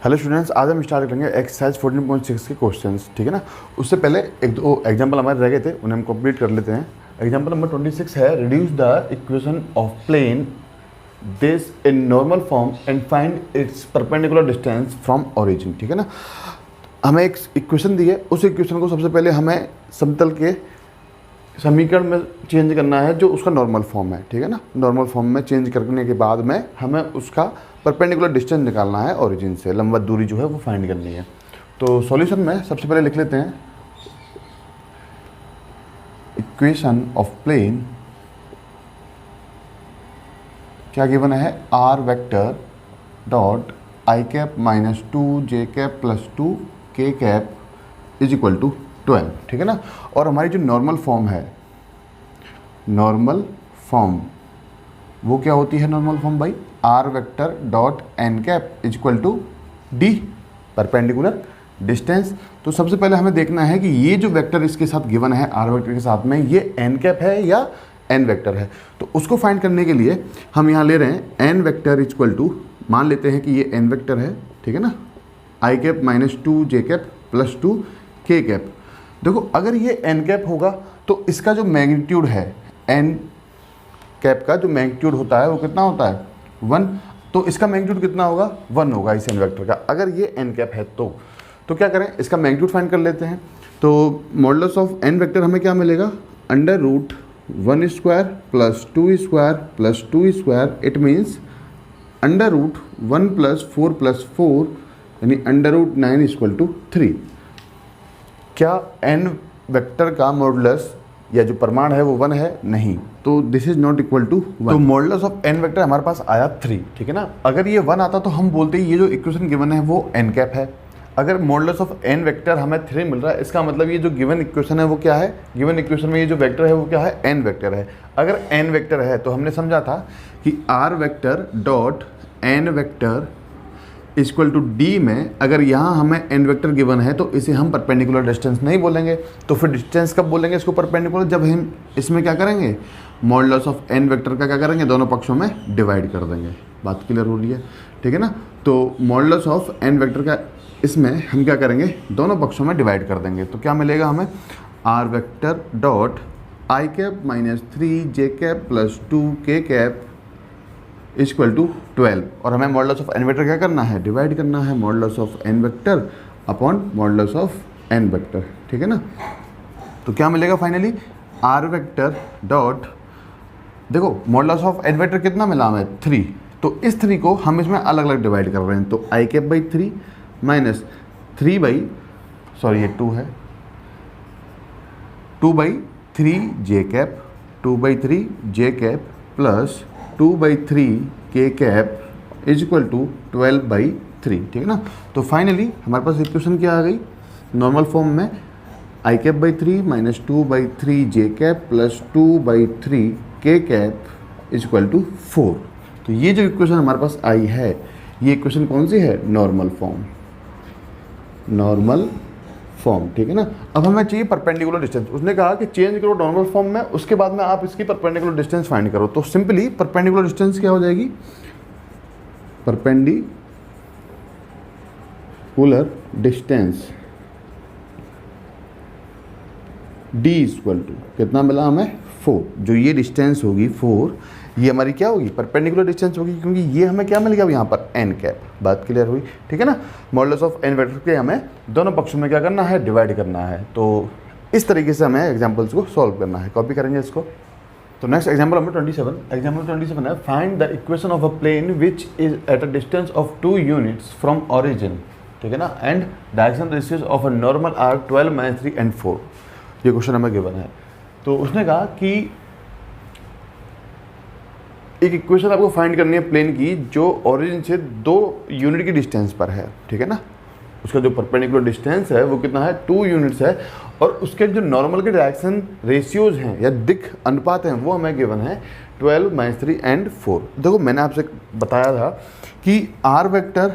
Hello students, आज हम start करेंगे एक्सरसाइज 14.6 के क्वेश्चंस। ठीक है ना। उससे पहले एक दो एग्जांपल हमारे रह गए थे, उन्हें हम कंप्लीट कर लेते हैं। एग्जांपल नंबर 26 है, reduce the equation of plane this in normal form and find its perpendicular distance from origin. ठीक है ना। हमें एक इक्वेशन दी है, उस इक्वेशन को सबसे पहले हमें समतल के समीकरण में चेंज करना है जो उसका नॉर्मल फॉर्म है। ठीक है ना। नॉर्मल फॉर्म में चेंज करने के बाद में हमें उसका परपेंडिकुलर डिस्टेंस निकालना है, ओरिजिन से लंबवत दूरी जो है वो फाइंड करनी है। तो सॉल्यूशन में सबसे पहले लिख लेते हैं इक्वेशन ऑफ प्लेन। क्या गिवन है, r vector dot i cap minus 2 j cap plus 2 k cap is equal to 12। ठीक है ना। और हमारी जो नॉर्मल फॉर्म है, नॉर्मल फॉर्म वो क्या होती है नॉर्मल फॉर्म भाई, r vector dot N cap is equal to d, perpendicular distance. तो सबसे पहले हमें देखना है कि ये जो वेक्टर इसके साथ गिवन है आर वेक्टर के साथ में, ये एन कैप है या एन वेक्टर है। तो उसको फाइंड करने के लिए हम यहाँ ले रहे हैं n vector is equal to, मान लेते हैं कि ये एन वेक्टर है। ठीक है ना। आई cap minus 2 j cap plus 2 k cap. देखो अगर ये एन कैप होगा तो इसका जो मैग्नीट्यूड है, एन कैप का जो मैग्नीट्यूड होता है वो कितना होता है, 1। तो इसका मैग्नीट्यूड कितना होगा, 1 होगा इस एन वेक्टर का। अगर ये एन कैप है तो क्या करें, इसका मैग्नीट्यूड फाइंड कर लेते हैं। तो मॉडुलस ऑफ एन वेक्टर हमें क्या मिलेगा, under root 1 square plus 2 square plus 2 square. It means under root 1 plus 4 plus 4 यानी अंडर रूट 9 इक्वल टू 3। क्या एन वेक्टर का मॉडुलस या जो परिमाण है वो 1 है, नहीं, तो this is not equal to 1। तो मॉडुलस ऑफ एन वेक्टर हमारे पास आया 3। ठीक है ना। अगर ये 1 आता तो हम बोलते हैं ये जो इक्वेशन गिवन है वो एन कैप है। अगर मॉडुलस ऑफ एन वेक्टर हमें 3 मिल रहा है, इसका मतलब ये जो गिवन इक्वेशन है वो क्या है, गिवन इक्वेशन में ये जो वेक्टर है वो क्या है, एन वेक्टर है। अगर एन वेक्टर है तो हमने समझा था कि r vector dot n vector equal to d में, अगर यहाँ हमें एन वेक्टर गिवन है तो इसे हम परपेंडिकुलर डिस्टेंस नहीं बोलेंगे। तो फिर डिस्टेंस कब बोलेंगे इसको परपेंडिकुलर, जब हम इसमें क्या करेंगे, मॉडुलस ऑफ एन वेक्टर का क्या करेंगे, दोनों पक्षों में डिवाइड कर देंगे। बात क्लियर हो रही है। ठीक है ना। तो मॉडुलस ऑफ एन वेक्टर का इसमें हम क्या करेंगे, दोनों पक्षों में डिवाइड कर देंगे। तो क्या मिलेगा हमें, r vector dot i cap minus 3 J cap plus 2 k cap equal to 12। और हमें मॉडुलस ऑफ एन वेक्टर क्या करना है, डिवाइड करना है modulus of n vector upon modulus of n vector. ठीक है ना। तो क्या मिलेगा फाइनली, आर वेक्टर डॉट, देखो मॉडुलस ऑफ एन वेक्टर कितना मिला हमें, 3। तो इस 3 को हम इसमें अलग अलग डिवाइड कर रहे हैं। तो I cap by 3 minus 3 by, sorry ये 2 है, 2 by 3 J cap, 2 by 3 J cap plus 2 by 3 K cap is equal to 12 by 3। ठीक है ना। तो फाइनली हमारे पास इक्वेशन क्या आ गई, नॉर्मल फॉर्म में I cap by 3 minus 2 by 3 J cap plus 2 by 3 K cap is equal to 4। तो ये जो इक्वेशन हमारे पास आई है, ये इक्वेशन कौन सी है, नॉर्मल फॉर्म, नॉर्मल फॉर्म। ठीक है ना। अब हमें चाहिए परपेंडिकुलर डिस्टेंस। उसने कहा कि चेंज करो नॉर्मल फॉर्म में, उसके बाद में आप इसकी परपेंडिकुलर डिस्टेंस फाइंड करो। तो सिंपली परपेंडिकुलर डिस्टेंस क्या हो जाएगी, perpendicular distance d equal to कितना मिला हमें, 4। जो ये डिस्टेंस होगी 4, ये हमारी क्या होगी, परपेंडिकुलर डिस्टेंस होगी, क्योंकि ये हमें क्या मिल गया यहाँ पर, एन कैप। बात क्लियर हुई। ठीक है ना। मॉडुलस ऑफ एन वेक्टर के हमें दोनों पक्षों में क्या करना है, डिवाइड करना है। तो इस तरीके से हमें एग्जाम्पल्स को सॉल्व करना है। कॉपी करेंगे इसको। तो नेक्स्ट एग्जाम्पल नंबर 27। एग्जाम्पल 27 है, find the equation of a plane which is at a distance of 2 units from origin. ठीक है ना, and direction ratios of a normal are 12 minus 3 and 4। ये क्वेश्चन हमें गिवन है। तो उसने कहा कि एक इक्वेशन आपको फाइंड करनी है प्लेन की जो ओरिजिन से 2 यूनिट की डिस्टेंस पर है। ठीक है ना। उसका जो परपेंडिकुलर डिस्टेंस है वो कितना है, 2 यूनिट्स है। और उसके जो नॉर्मल के डायरेक्शन रेशियोज हैं या दिक् अनुपात हैं वो हमें गिवन है 12 माइनस 3 एंड 4। देखो मैंने आपसे बताया था कि r vector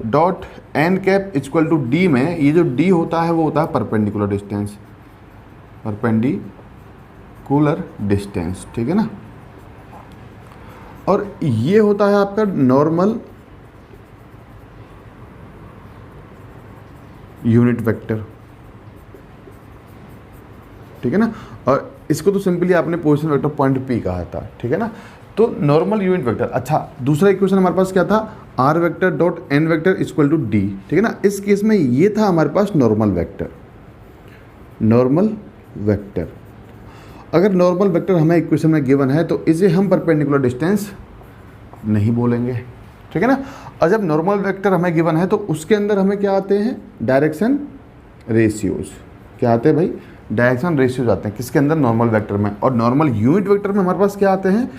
dot N cap equal to d में ये जो डी होता है वो होता है परपेंडिकुलर डिस्टेंस, परपेंडिकुलर डिस्टेंस। ठीक है ना। और ये होता है आपका नॉर्मल यूनिट वेक्टर, ठीक है ना। और इसको तो सिंपली आपने पोजीशन वेक्टर पॉइंट पी कहा था, ठीक है ना। तो नॉर्मल यूनिट वेक्टर। अच्छा, दूसरा इक्वेशन हमारे पास क्या था, r vector dot n vector equal to d, ठीक है ना। इस केस में ये था हमारे पास नॉर्मल वेक्टर, नॉर्मल वेक्टर। अगर नॉर्मल वेक्टर हमें इक्वेशन में गिवन है तो इसे हम परपेंडिकुलर डिस्टेंस नहीं बोलेंगे, ठीक है ना। और जब नॉर्मल वेक्टर हमें गिवन है तो उसके अंदर हमें क्या आते हैं, डायरेक्शन रेशियोज। क्या आते हैं भाई, डायरेक्शन रेशियोज आते हैं किसके अंदर, नॉर्मल वेक्टर में। और नॉर्मल यूनिट वेक्टर में हमारे पास क्या आते हैं,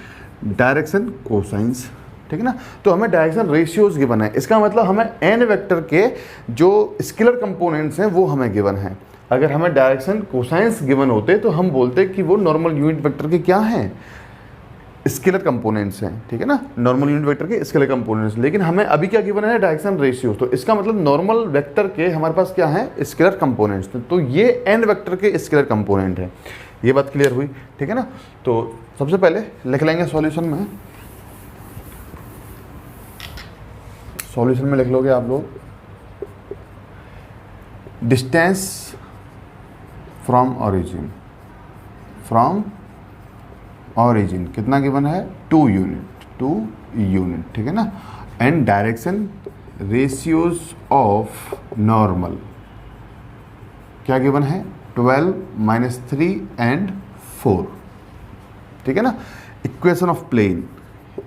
डायरेक्शन कोसाइंस, ठीक है ना। तो हमें डायरेक्शन रेशियोज गिवन है, इसका मतलब हमें एन वेक्टर के जो स्केलर कंपोनेंट्स हैं वो हमें गिवन है। अगर हमें डायरेक्शन कोसाइंस गिवन होते तो हम बोलते कि वो नॉर्मल यूनिट वेक्टर के क्या हैं, स्केलर कंपोनेंट्स हैं, ठीक है ना, नॉर्मल यूनिट वेक्टर के स्केलर कंपोनेंट्स। लेकिन हमें अभी क्या गिवन है, डायरेक्शन रेशियो। तो इसका मतलब नॉर्मल वेक्टर के हमारे पास क्या है, स्केलर कंपोनेंट्स। तो ये एन वेक्टर के स्केलर कंपोनेंट है। ये बात क्लियर हुई, ठीक है ना। तो सबसे पहले लिख लेंगे सॉल्यूशन में, सॉल्यूशन में लिख लोगे आप लोग, distance from origin, from origin कितना गिवन है, 2 यूनिट, ठीक है ना। And direction ratios of normal क्या गिवन है, 12 - 3 एंड 4, ठीक है ना। Equation of plane,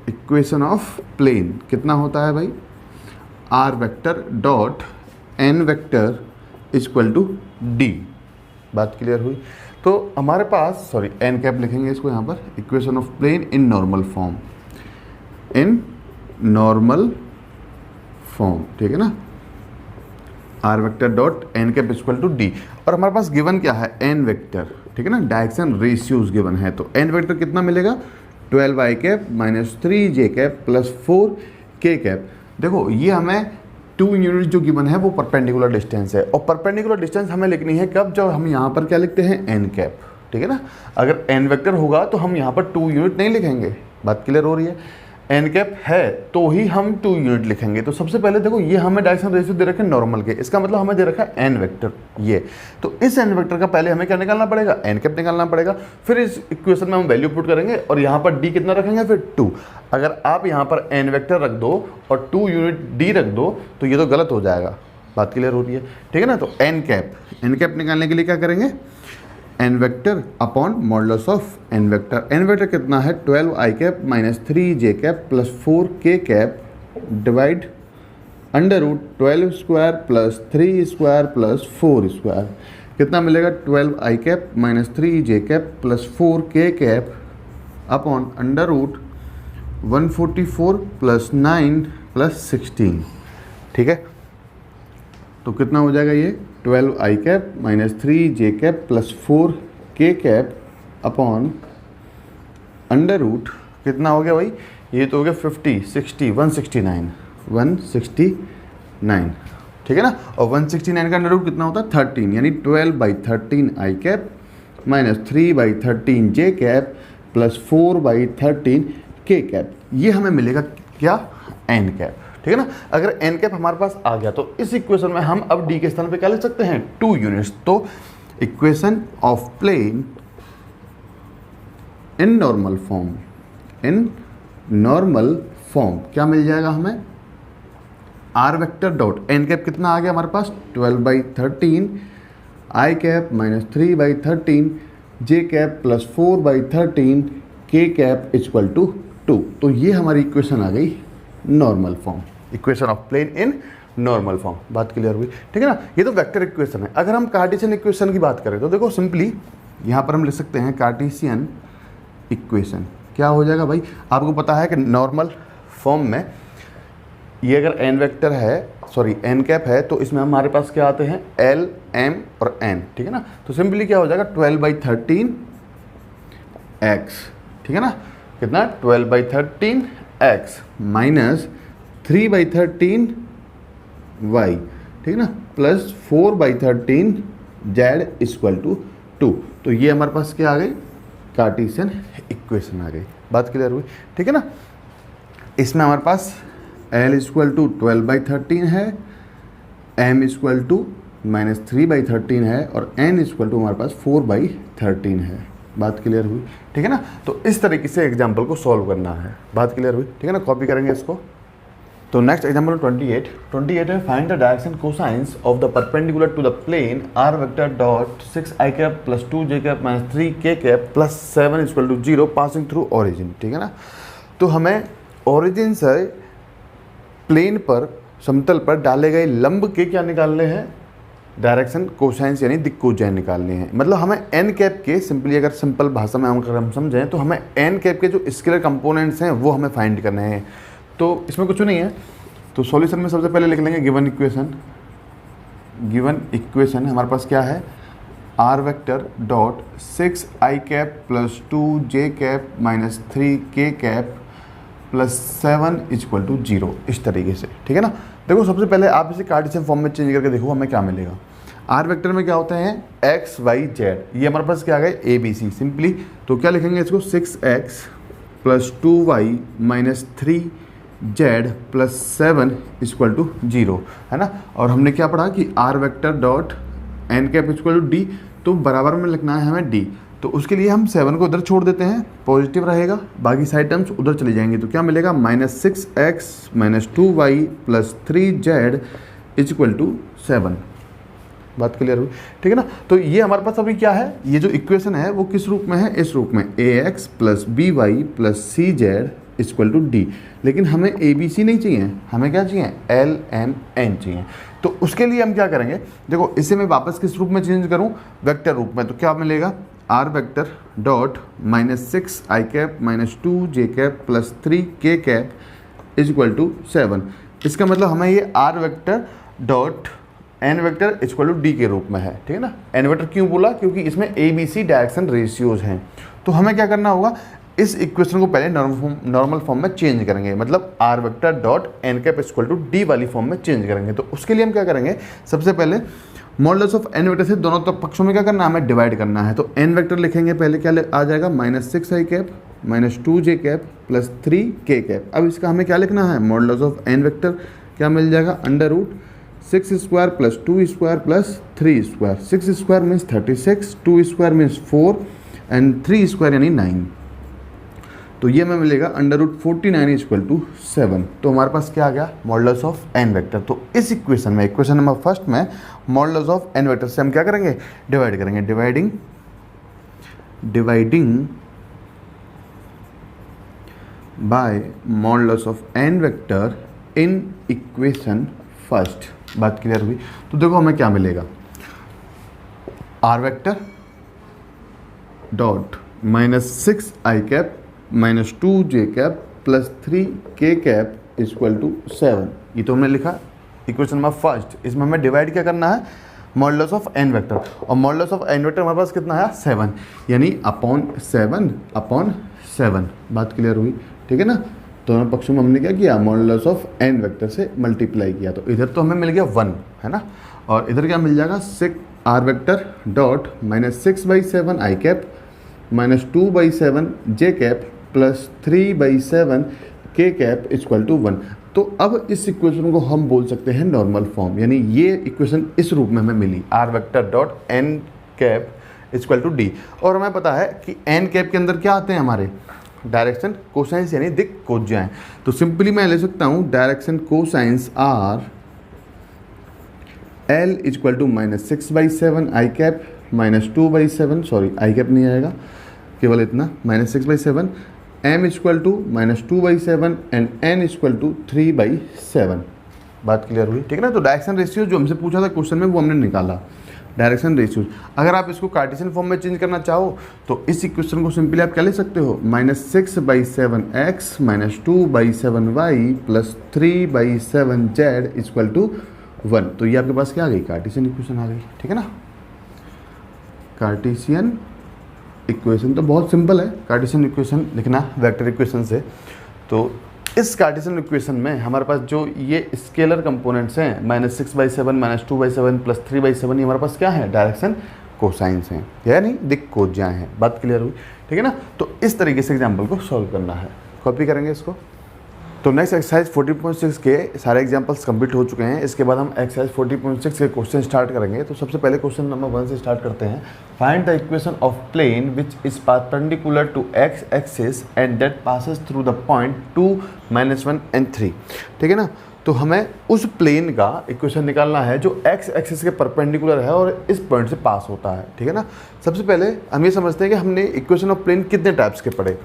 equation of plane कितना होता है भाई, r vector dot n vector equal to d. बात क्लियर हुई। तो हमारे पास, सॉरी एन कैप लिखेंगे इसको यहाँ पर, equation of plane in normal form, in normal form, ठीक है ना। R vector dot N cap equal to D. और हमारे पास गिवन क्या है, एन वेक्टर, ठीक है ना, डायरेक्शन रेशियोज गिवन है। तो एन वेक्टर कितना मिलेगा, 12 i cap - 3 j cap plus 4 k cap. देखो ये हमें 2 यूनिट जो गिवन है वो परपेंडिकुलर डिस्टेंस है। और परपेंडिकुलर डिस्टेंस हमें लिखनी है कब, जब हम यहाँ पर क्या लिखते हैं, एन कैप, ठीक है ना। अगर एन वेक्टर होगा तो हम यहाँ पर 2 यूनिट नहीं लिखेंगे। बात क्लियर हो रही है। एन कैप है तो ही हम 2 यूनिट लिखेंगे। तो सबसे पहले देखो ये हमें डायरेक्शन रेशियो दे रखे हैं नॉर्मल के, इसका मतलब हमें दे रखा है एन वेक्टर ये। तो इस एन वेक्टर का पहले हमें क्या निकालना पड़ेगा, एन कैप निकालना पड़ेगा। फिर इस इक्वेशन में हम वैल्यू पुट करेंगे और यहाँ पर डी कितना रखेंगे, फिर 2। अगर आप यहाँ पर एन वेक्टर रख दो और 2 यूनिट डी रख दो तो ये तो गलत हो जाएगा। बात क्लियर हो रही है, ठीक है ना। तो एन कैप निकालने के लिए क्या करेंगे, n vector upon modulus of n vector. N vector कितना है, 12 i cap - 3 j cap plus 4 k cap divide under root 12 square plus 3 square plus 4 square. कितना मिलेगा, 12 i cap - 3 j cap plus 4 k cap upon under root 144 plus 9 plus 16, ठीक है। तो कितना हो जाएगा ये, 12 i cap - 3 j cap plus 4 k cap upon under root कितना हो गया भाई, ये तो हो गया 50, 60, 169, ठीक है ना। और 169 का अंडर रूट कितना होता है, 13, यानी 12/13 i cap - 3/13 j cap plus 4/13 k cap. ये हमें मिलेगा क्या, एन कैप, ठीक है ना। अगर एन कैप हमारे पास आ गया तो इस इक्वेशन में हम अब डी के स्थान पे क्या लिख सकते हैं, 2 यूनिट्स। तो equation of plane in normal form, in normal form क्या मिल जाएगा हमें, r vector dot N cap कितना आ गया हमारे पास, 12/13 i cap - 3/13 j cap plus 4/13 k cap equal to 2। तो ये हमारी इक्वेशन आ गई normal form, equation of plane in normal form. बात क्लियर हुई, ठीक है ना। ये तो वेक्टर इक्वेशन है। अगर हम कार्टेशियन इक्वेशन की बात करें तो देखो सिंपली यहाँ पर हम लिख सकते हैं कार्टेशियन इक्वेशन। क्या हो जाएगा भाई, आपको पता है कि नॉर्मल फॉर्म में ये अगर एन वेक्टर है, सॉरी एन कैप है, तो इसमें हमारे पास क्या आते हैं, एल, एम और एन, ठीक है ना। तो सिंपली क्या हो जाएगा, 12/13 x, ठीक है ना। कितना, 12/13 x माइनस 3/13 y, ठीक है ना, प्लस 4/13 z इक्वल टू 2। तो ये हमारे पास क्या आ गई, कार्टेशियन इक्वेशन आ गई। बात क्लियर हुई, ठीक है ना। इसमें हमारे पास l इक्वल टू 12/13 है, m इक्वल टू -3/13 है और n इक्वल टू हमारे पास 4/13 है। बात क्लियर हुई? ठीक है ना। तो इस तरीके से एग्जाम्पल को सॉल्व करना है। बात क्लियर हुई? ठीक है ना। कॉपी करेंगे इसको। तो नेक्स्ट एग्जाम्पल 28 है, find the direction cosines of the perpendicular to the plane r vector dot 6i cap plus 2j cap minus 3k cap plus 7 equal to 0 passing through origin. ठीक है ना। तो हमें ओरिजिन से प्लेन पर, समतल पर डाले गए लंब के क्या निकालने हैं? डायरेक्शन कोसाइंस यानी दिक्कोजय निकालने हैं। मतलब हमें एन कैप के, सिंपली अगर सिंपल भाषा में हम समझें तो हमें एन कैप के जो स्केलर कंपोनेंट्स हैं वो हमें फाइंड करने हैं। तो इसमें कुछ नहीं है, तो सॉल्यूशन में सबसे पहले लिख लेंगे गिवन इक्वेशन हमारे पास क्या है? R vector dot 6i cap plus 2j cap minus 3k cap plus 7 equal to 0, इस तरीके से। ठीक है ना। देखो सबसे पहले आप इसे कार्टेशियन फॉर्म में चेंज करके देखो हमें क्या मिलेगा। आर वेक्टर में क्या होते हैं? x y z, ये हमारे पास क्या आ गए? a b c। सिंपली तो क्या लिखेंगे इसको? 6x plus 2y minus 3z plus 7 equal to 0, है ना। और हमने क्या पढ़ा कि r vector dot N cap equal to d, तो बराबर में लिखना है हमें डी। तो उसके लिए हम 7 को उधर छोड़ देते हैं, पॉजिटिव रहेगा, बाकी साइड टर्म्स उधर चली जाएंगी। तो क्या मिलेगा? -6x minus 2y plus 3z equal to 7। बात क्लियर हुई? ठीक है ना। तो ये हमारे पास अभी क्या है? ये जो इक्वेशन है वो किस रूप में है? इस रूप में ax plus by plus cz equal to d. लेकिन हमें abc नहीं चाहिए, हमें क्या चाहिए? l m n चाहिए। तो उसके लिए हम क्या करेंगे? देखो इसे मैं वापस किस रूप में चेंज करूं? वेक्टर रूप में। तो क्या मिलेगा? R vector dot -6i cap minus 2j cap plus 3k cap equal to 7। इसका मतलब हमें ये r vector dot n vector equal to d के रूप में है। ठीक है ना। एन वेक्टर क्यों बोला? क्योंकि इसमें ABC डायरेक्शन रेशियोज हैं। तो हमें क्या करना होगा? इस इक्वेशन को पहले नॉर्मल फॉर्म में चेंज करेंगे, मतलब r vector dot N cap equal to d वाली फॉर्म में चेंज करेंगे। तो उसके लिए हम क्या करेंगे? सबसे पहले मॉडुलस ऑफ एन वेक्टर से दोनों पक्षों में क्या करना है? हमें डिवाइड करना है। तो एन वेक्टर लिखेंगे पहले, क्या आ जाएगा? -6i cap minus 2j cap plus 3k cap. अब इसका हमें क्या लिखना है? मॉडुलस ऑफ एन वेक्टर क्या मिल जाएगा? Under root 6 square plus 2 square plus 3 square. 6 square means 36, 2 square means 4 and 3 square यानी 9। तो ये हमें मिलेगा अंडर रूट 49 इक्वल टू 7। तो हमारे पास क्या आ गया? Modulus of n vector. तो इस इक्वेशन में, इक्वेशन नंबर फर्स्ट में मॉडुलस ऑफ एन वेक्टर से हम क्या करेंगे? डिवाइड करेंगे। Dividing by modulus of n vector in equation first. बात क्लियर हुई? तो देखो हमें क्या मिलेगा? R vector dot -6i cap minus 2j cap plus 3k cap equal to 7। ये तो हमने लिखा इक्वेशन नंबर फर्स्ट। इसमें हमें डिवाइड क्या करना है? Modulus of n vector. और मॉडुलस ऑफ एन वेक्टर हमारे पास कितना है? 7, यानी अपॉन 7। बात क्लियर हुई? ठीक है ना। दोनों पक्षों में हमने क्या किया? मॉडुलस ऑफ एन वेक्टर से मल्टीप्लाई किया। तो इधर तो हमें मिल गया 1, है ना। और इधर क्या मिल जाएगा? 6 r vector dot -6/7 i cap minus 2/7 j cap plus 3/7 k cap equal to 1। तो अब इस इक्वेशन को हम बोल सकते हैं नॉर्मल फॉर्म, यानी ये इक्वेशन इस रूप में हमें मिली, R vector dot N cap equal to D. और हमें पता है कि एन कैप के अंदर क्या आते हैं? हमारे डायरेक्शन कोसाइंस यानी दिक्कोजयें। तो सिंपली मैं ले सकता हूँ direction cosines are l equal to -6/7 i cap minus 2/7, sorry i cap नहीं आएगा, केवल इतना, -6/7 m equal to -2/7 and n equal to 3/7। बात क्लियर हुई? ठीक है ना। तो डायरेक्शन रेशियो जो हमसे पूछा था क्वेश्चन में वो हमने निकाला, डायरेक्शन रेशियोज। अगर आप इसको कार्टेशियन फॉर्म में चेंज करना चाहो तो इस इक्वेशन को सिंपली आप क्या ले सकते हो? -6/7x minus 2/7y plus 3/7z equal to 1। तो ये आपके पास क्या आ गई? कार्टेशियन इक्वेशन आ गई। ठीक है ना। कार्टेशियन इक्वेशन तो बहुत सिंपल है, कार्टेशियन इक्वेशन लिखना वेक्टर इक्वेशन से। तो इस कार्टेशियन इक्वेशन में हमारे पास जो ये स्केलर कंपोनेंट्स हैं -6/7 -2/7 प्लस 3/7, ये हमारे पास क्या है? डायरेक्शन कोसाइंस हैं, यानी दिक्कोजयें हैं। बात क्लियर हुई? ठीक है ना। तो इस तरीके से एग्जाम्पल को सॉल्व करना है। कॉपी करेंगे इसको। तो नेक्स्ट एक्सरसाइज 14.6 के सारे एग्जांपल्स कंप्लीट हो चुके हैं। इसके बाद हम एक्सरसाइज 14.6 के क्वेश्चन स्टार्ट करेंगे। तो सबसे पहले क्वेश्चन नंबर 1 से स्टार्ट करते हैं। Find the equation of plane which is perpendicular to x axis and that passes through the point 2, -1 and 3। ठीक है ना। तो हमें उस प्लेन का इक्वेशन निकालना है जो एक्स एक्सिस के परपेंडिकुलर है और इस पॉइंट से पास होता है। ठीक है ना। सबसे पहले हम ये समझते हैं कि हमने इक्वेशन ऑफ प्लेन कितने टाइप्स के पढ़े।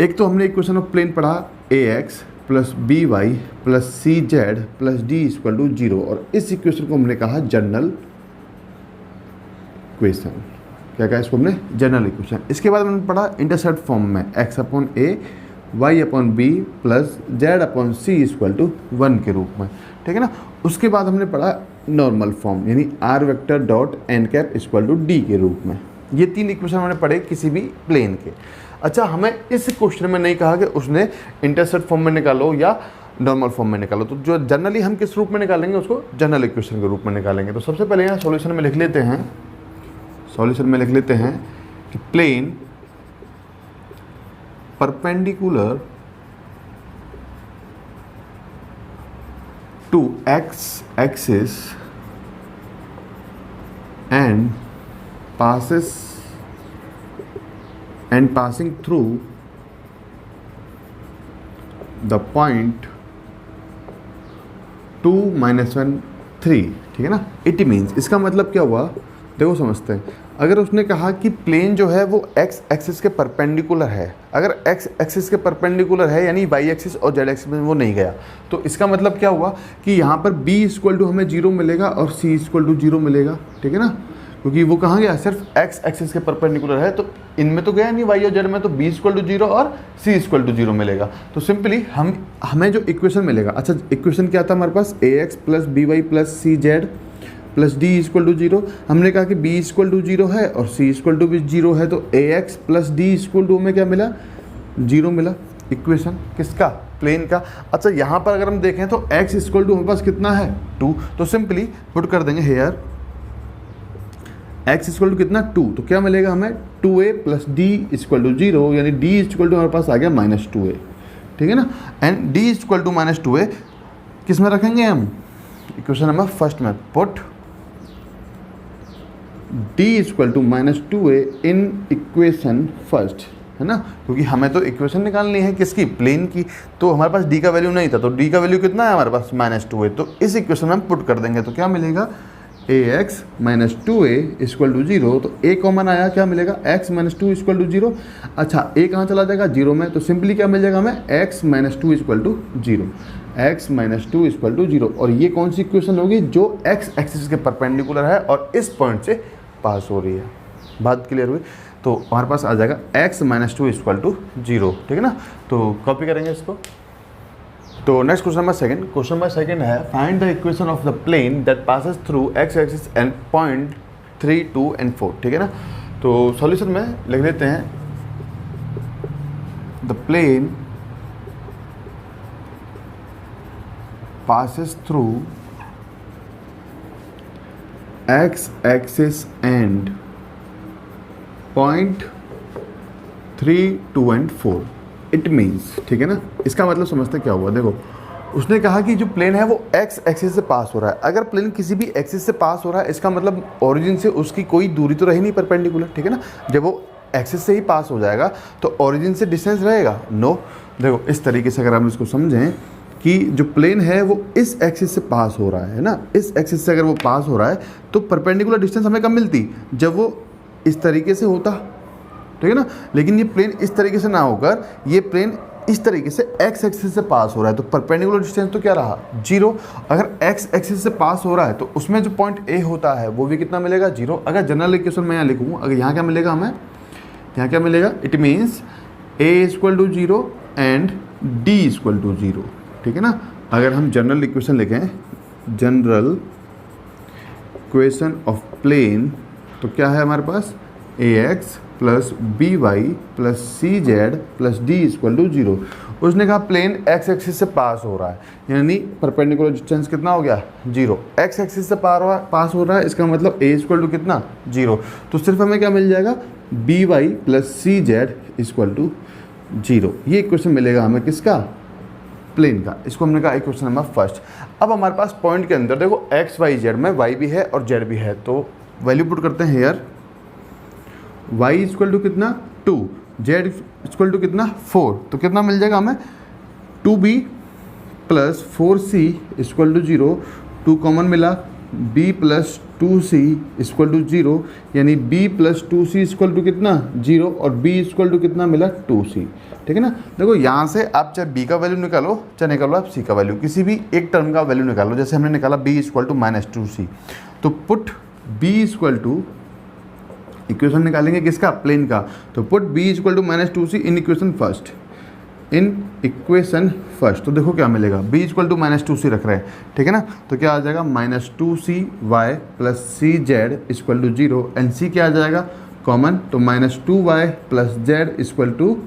एक तो हमने इक्वेशन ऑफ प्लेन पढ़ा ax plus b y plus c z plus d equal to 0 और इस इक्वेशन को हमने कहा जनरल इक्वेशन। क्या कहा इसको हमने? General equation. इसके बाद हमने पढ़ा इंटरसेप्ट फॉर्म में x upon a y upon b plus z upon c equal to 1 के रूप में। ठीक है ना। उसके बाद हमने पढ़ा नॉर्मल फॉर्म यानी r vector dot N cap equal to d के रूप में। ये 3 इक्वेशन हमने पढ़े किसी भी प्लेन के। अच्छा, हमें इस क्वेश्चन में नहीं कहा कि उसने इंटरसेप्ट फॉर्म में निकालो या नॉर्मल फॉर्म में निकालो। तो जो जनरली हम किस रूप में निकालेंगे उसको जनरल इक्वेशन के रूप में निकालेंगे। तो सबसे पहले यहाँ सॉल्यूशन में लिख लेते हैं, कि plane perpendicular to x axis and passing through the point 2, -1, 3। ठीक है ना। इट मीन्स, इसका मतलब क्या हुआ देखो समझते हैं। अगर उसने कहा कि प्लेन जो है वो एक्स एक्सिस के परपेंडिकुलर है, अगर एक्स एक्सिस के परपेंडिकुलर है यानी वाई एक्सिस और जेड एक्सिस में वो नहीं गया, तो इसका मतलब क्या हुआ कि यहाँ पर b इक्वल टू हमें 0 मिलेगा और c इक्वल टू 0 मिलेगा। ठीक है ना। क्योंकि वो कहाँ गया? सिर्फ एक्स एक्सिस के परपेंडिकुलर है, तो इनमें तो गया नहीं वाई और जेड में, तो b इक्वल टू 0 और c इक्वल टू 0 मिलेगा। तो सिंपली हमें जो इक्वेशन मिलेगा, अच्छा इक्वेशन क्या था हमारे पास? ax plus b y plus c z plus d equal to 0। हमने कहा कि b इक्वल टू 0 है और c इक्वल टू भी 0 है, तो ax plus d equal to हमें क्या मिला? 0 मिला। इक्वेशन किसका? प्लेन का। अच्छा, यहाँ पर अगर हम देखें तो x इक्वल टू हमारे पास कितना है? 2। तो सिंपली पुट कर देंगे हेयर x इक्वल टू कितना? 2। तो क्या मिलेगा हमें? 2a plus d equal to 0 यानी d इक्वल टू हमारे पास आ गया -2a। ठीक है ना। And d equal to -2a किस में रखेंगे हम? इक्वेशन नंबर फर्स्ट में put d equal to -2a in equation first, है ना। क्योंकि हमें तो इक्वेशन निकालनी है किसकी? प्लेन की। तो हमारे पास d का वैल्यू नहीं था, तो d का वैल्यू कितना है हमारे पास? -2a। तो इस इक्वेशन में हम पुट कर देंगे तो क्या मिलेगा? ax -2a equal to 0। तो a कॉमन आया, क्या मिलेगा? x -2 equal to 0। अच्छा, a कहाँ चला जाएगा? 0 में। तो सिंपली क्या मिल जाएगा हमें? x -2 equal to 0। x -2 equal to 0। और ये कौन सी इक्वेशन होगी? जो x एक्सिस के परपेंडिकुलर है और इस पॉइंट से पास हो रही है। बात क्लियर हुई? तो हमारे पास आ जाएगा x -2 इक्वल टू 0। ठीक है ना। तो कॉपी करेंगे इसको। तो नेक्स्ट क्वेश्चन नंबर सेकंड है find the equation of the plane that passes through x axis and point 3, 2 and 4। ठीक है ना। तो सॉल्यूशन में लिख लेते हैं the plane passes through x axis and point 3, 2 and 4। It means, ठीक है ना। इसका मतलब समझते क्या हुआ। देखो, उसने कहा कि जो प्लेन है वो एक्स एक्सिस से पास हो रहा है। अगर प्लेन किसी भी एक्सिस से पास हो रहा है, इसका मतलब ओरिजिन से उसकी कोई दूरी तो रही नहीं परपेंडिकुलर। ठीक है ना। जब वो एक्सिस से ही पास हो जाएगा तो ओरिजिन से डिस्टेंस रहेगा? नो। देखो, इस तरीके से अगर हम इसको समझें कि जो प्लेन है वो इस एक्सिस से पास हो रहा है ना, इस एक्सिस से अगर वो पास हो रहा है तो परपेंडिकुलर डिस्टेंस हमें कब मिलती? जब वो इस तरीके से होता। ठीक है ना। लेकिन ये प्लेन इस तरीके से ना होकर ये प्लेन इस तरीके से एक्स एक्सिस से पास हो रहा है, तो परपेंडिकुलर डिस्टेंस तो क्या रहा? 0। अगर एक्स एक्सिस से पास हो रहा है तो उसमें जो पॉइंट ए होता है वो भी कितना मिलेगा? 0। अगर जनरल इक्वेशन में यहाँ लिखूँ, अगर यहाँ क्या मिलेगा हमें? यहाँ क्या मिलेगा? It means a equal to 0 and d equal to 0। ठीक है ना। अगर हम जनरल इक्वेशन लिखें, जनरल इक्वेशन ऑफ प्लेन, तो क्या है हमारे पास? ax plus b y plus c z plus d equal to 0। उसने कहा प्लेन एक्स एक्सिस से पास हो रहा है, यानी परपेंडिकुलर डिस्टेंस कितना हो गया? 0। एक्स एक्सिस से पास हो रहा है, इसका मतलब a इक्वल टू कितना? 0। तो सिर्फ हमें क्या मिल जाएगा? B y plus c z equal to 0। ये इक्वेशन मिलेगा हमें किसका? प्लेन का, इसको हमने कहा इक्वेशन नंबर फर्स्ट। अब हमारे पास पॉइंट के अंदर देखो एक्स वाई जेड में वाई भी है और जेड भी है, तो वैल्यू पुट करते हैं हेयर। वाई इक्वल टू कितना 2, जेड इक्वल टू कितना 4, तो कितना मिल जाएगा हमें 2b plus 4c equal to 0, 2 common मिला, b plus 2c equal to 0, यानी b plus 2c equal to कितना 0 और b इक्वल टू कितना मिला 2c। ठीक है ना। देखो यहाँ से आप चाहे b का वैल्यू निकालो चाहे निकालो आप c का वैल्यू, किसी भी एक टर्म का वैल्यू निकालो। जैसे हमने निकाला b इक्वल टू -2c, तो put b equal to, equation निकालेंगे किसका, प्लेन का, तो put b equal to -2c in equation first, तो देखो क्या मिलेगा, b इक्वल टू -2c रख रहे हैं। ठीक है ना, तो क्या आ जाएगा -2cy plus c z equal to 0, and c क्या आ जाएगा कॉमन, तो -2y plus Z equal to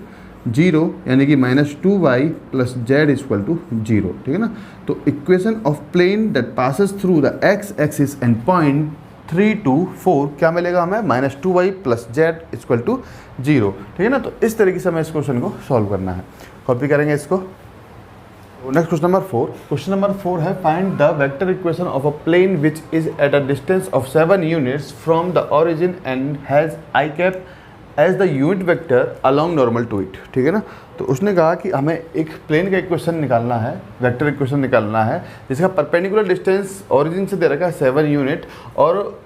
0, यानी कि -2y plus Z equal to 0। ठीक है ना, तो equation of plane that passes through the x axis and point 3 to 4 क्या मिलेगा हमें, -2y plus Z equal to 0। ठीक है ना, तो इस तरीके से हमें इस क्वेश्चन को सॉल्व करना है। कॉपी करेंगे इसको। Next question number 4। Question number 4 है find the vector equation of a plane which is at a distance of 7 units from the origin and has i cap as the unit vector along normal to it. ठीक है ना, तो उसने कहा कि हमें एक प्लेन का इक्वेशन निकालना है, वेक्टर इक्वेशन निकालना है जिसका परपेंडिकुलर डिस्टेंस ओरिजिन से दे रखा है 7 यूनिट, और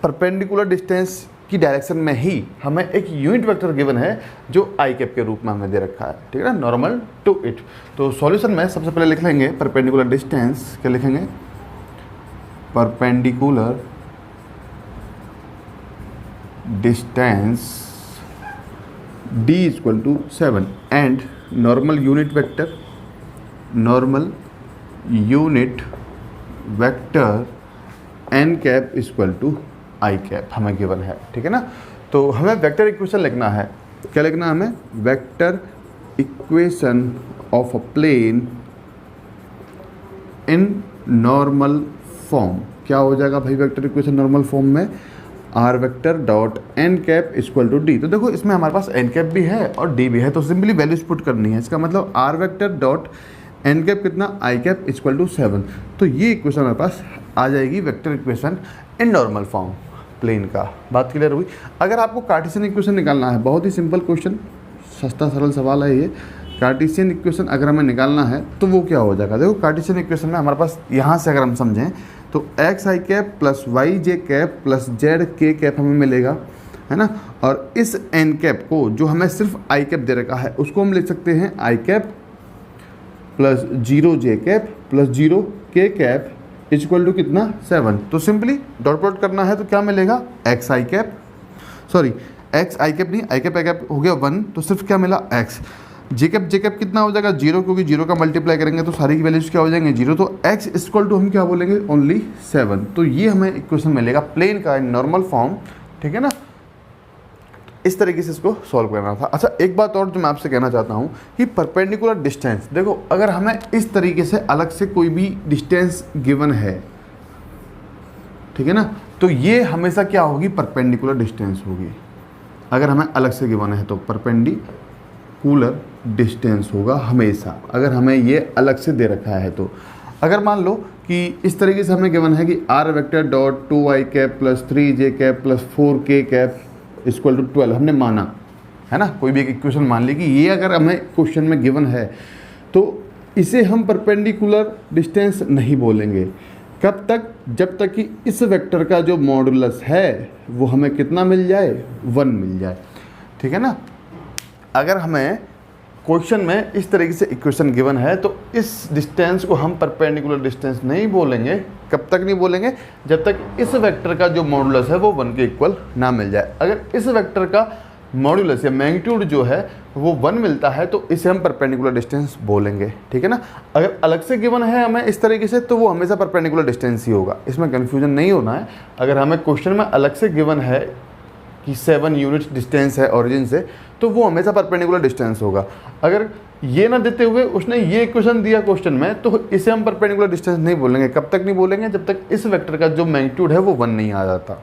परपेंडिकुलर डिस्टेंस की डायरेक्शन में ही हमें एक यूनिट वेक्टर गिवन है जो आई कैप के रूप में हमें दे रखा है। ठीक है ना, नॉर्मल टू इट। तो सॉल्यूशन में सबसे पहले लिख लेंगे परपेंडिकुलर डिस्टेंस, क्या लिखेंगे, perpendicular distance d equal to 7 and normal unit vector n cap equal to i cap हमें गिवन है। ठीक है ना, तो हमें वेक्टर इक्वेशन लिखना है, क्या लिखना है हमें, vector equation of a plane in normal form. क्या हो जाएगा भाई वेक्टर इक्वेशन नॉर्मल फॉर्म में, r vector dot N cap equal to d. तो देखो इसमें हमारे पास एन कैप भी है और डी भी है, तो सिंपली वैल्यूज पुट करनी है। इसका मतलब r vector dot N cap कितना, आई कैप इक्वल टू 7। तो ये इक्वेशन हमारे पास आ जाएगी vector equation in normal form plane का। बात क्लियर हुई। अगर आपको कार्टेशियन इक्वेशन निकालना है, बहुत ही सिंपल क्वेश्चन, सस्ता सरल सवाल है ये। कार्टेशियन इक्वेशन अगर हमें निकालना है तो वो क्या हो जाएगा, देखो कार्टेशियन इक्वेशन में हमारे पास यहाँ से अगर हम समझें तो एक्स आई कैप प्लस वाई जे कैप प्लस जेड के कैप हमें मिलेगा, है ना। और इस एन कैप को जो हमें सिर्फ आई कैप दे रखा है उसको हम लिख सकते हैं आई कैप प्लस 0 जे कैप प्लस 0 के कैप इक्वल टू कितना 7। तो सिंपली डॉट प्लॉट करना है तो क्या मिलेगा, एक्स आई कैप, सॉरी एक्स आई कैप नहीं, आई कैप हो गया 1, तो सिर्फ क्या मिला एक्स। जे कैप कितना हो जाएगा 0, क्योंकि 0 का मल्टीप्लाई करेंगे तो सारी की वैल्यूज क्या हो जाएंगे 0, तो x इक्वल टू हम क्या बोलेंगे ओनली 7। तो ये हमें इक्वेशन मिलेगा प्लेन का इन नॉर्मल फॉर्म। ठीक है ना, इस तरीके से इसको सॉल्व करना था। अच्छा एक बात और जो मैं आपसे कहना चाहता हूँ कि परपेंडिकुलर डिस्टेंस, देखो अगर हमें इस तरीके से अलग से कोई भी डिस्टेंस गिवन है, ठीक है ना, तो ये हमेशा क्या होगी, परपेंडिकुलर डिस्टेंस होगी। अगर हमें अलग से गिवन है तो परपेंडिकुलर डिस्टेंस होगा हमेशा, अगर हमें ये अलग से दे रखा है तो। अगर मान लो कि इस तरीके से हमें गिवन है कि r vector dot 2y cap plus 3j cap plus 4k cap equal to 12 हमने माना, है ना, कोई भी एक इक्वेशन मान ली कि ये अगर हमें क्वेश्चन में गिवन है तो इसे हम परपेंडिकुलर डिस्टेंस नहीं बोलेंगे। कब तक, जब तक कि इस वेक्टर का जो मॉडुलस है वो हमें कितना मिल जाए, 1 मिल जाए। ठीक है ना, अगर हमें क्वेश्चन में इस तरीके से इक्वेशन गिवन है तो इस डिस्टेंस को हम परपेंडिकुलर डिस्टेंस नहीं बोलेंगे। कब तक नहीं बोलेंगे, जब तक इस वेक्टर का जो मॉडुलस है वो 1 के इक्वल ना मिल जाए। अगर इस वेक्टर का मॉडुलस या मैग्नीट्यूड जो है वो 1 मिलता है तो इसे हम परपेंडिकुलर डिस्टेंस बोलेंगे। ठीक है ना, अगर अलग से गिवन है हमें इस तरीके से तो वो हमेशा परपेंडिकुलर डिस्टेंस ही होगा, इसमें कन्फ्यूजन नहीं होना है। अगर हमें क्वेश्चन में अलग से गिवन है कि 7 यूनिट डिस्टेंस है ओरिजिन से तो वो हमेशा परपेंडिकुलर डिस्टेंस होगा। अगर ये ना देते हुए उसने ये इक्वेशन दिया क्वेश्चन में तो इसे हम परपेंडिकुलर डिस्टेंस नहीं बोलेंगे। कब तक नहीं बोलेंगे, जब तक इस वेक्टर का जो मैग्नीट्यूड है वो 1 नहीं आ जाता।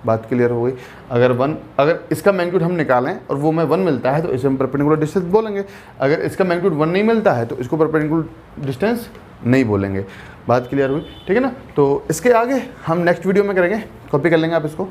बात क्लियर हो गई। अगर इसका मैग्नीट्यूड हम निकालें और वो में 1 मिलता है तो इसे हम परपेंडिकुलर डिस्टेंस बोलेंगे। अगर इसका मैग्नीट्यूड 1 नहीं मिलता है तो इसको परपेंडिकुलर डिस्टेंस नहीं बोलेंगे। बात क्लियर हुई, ठीक है ना। तो इसके आगे हम नेक्स्ट वीडियो में करेंगे, कॉपी कर लेंगे आप इसको।